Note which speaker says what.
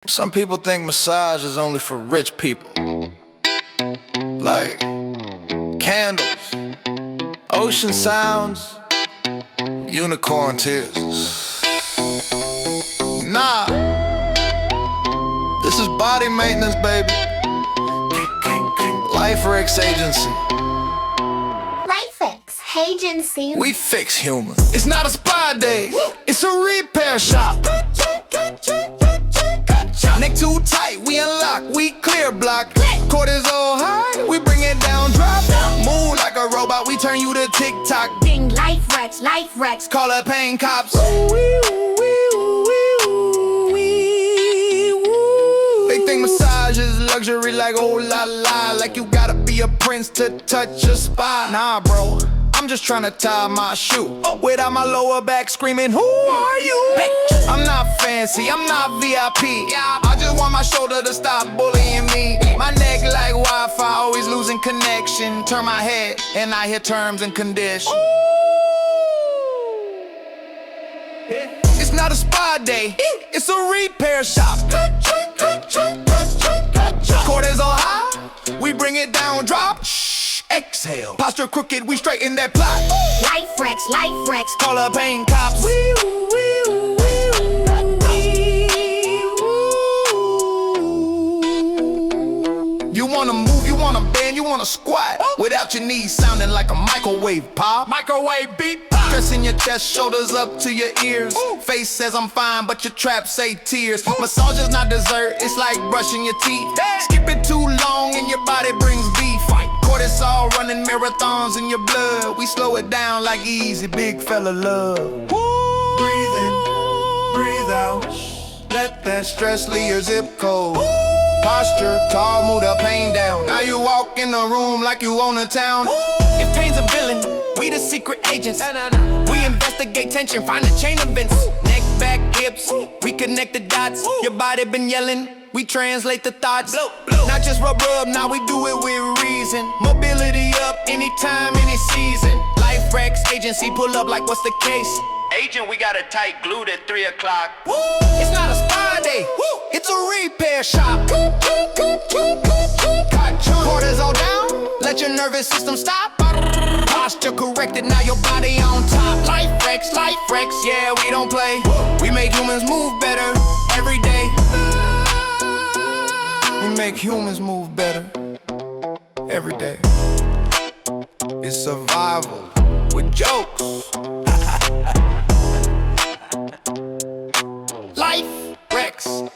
Speaker 1: Some people think massage is only for rich people. Like candles, ocean sounds, unicorn tears. Nah, this is body maintenance, baby. LifeRx Agency.
Speaker 2: LifeRx Agency.
Speaker 1: We fix humans. It's not a spa day, it's a repair shop. Neck too tight, we unlock, we clear block. Cortisol high, we bring it down, drop. Move like a robot, we turn you to TikTok.
Speaker 2: Ding, LifeRx, LifeRx.
Speaker 1: Call up pain cops. They think massage is luxury, like oh la la. Like you gotta be a prince to touch a spot. Nah bro, I'm just tryna tie my shoe without my lower back screaming, who are you? I'm not fancy, I'm not VIP. I just want my shoulder to stop bullying me. My neck like Wi-Fi, always losing connection. Turn my head and I hear terms and conditions. It's not a spa day, it's a repair shop. Cortisol high, we bring it down, drop. Exhale, posture crooked, we straighten that plot.
Speaker 2: LifeRx, LifeRx.
Speaker 1: Call up pain cops. You wanna move, you wanna bend, you wanna squat without your knees sounding like a microwave pop. Microwave beat pop. Pressing your chest, shoulders up to your ears. Face says I'm fine, but your trap say tears. Massage is not dessert, it's like brushing your teeth. Skip it too long and your body brings beef. Cortisol running marathons in your blood. We slow it down like easy, big fella love. Breathe in, breathe out. Let that stress leave your zip code. Posture, tall, move the pain down. Now you walk in the room like you own a town. If pain's a villain, we the secret agents. We investigate tension, find the chain events. Neck, back, hips, we connect the dots. Your body been yelling, we translate the thoughts. Not just rub, now we do it with reason. Mobility up, anytime, any season. LifeRx Agency, pull up like what's the case? Agent, we got a tight glued at 3 o'clock. It's not a spa day, it's a repair shop. Cortisol down, let your nervous system stop. Posture corrected, now your body on top. LifeRx, LifeRx, yeah, we don't play. We make humans move better every day. We make humans move better every day. It's survival with jokes. LifeRx.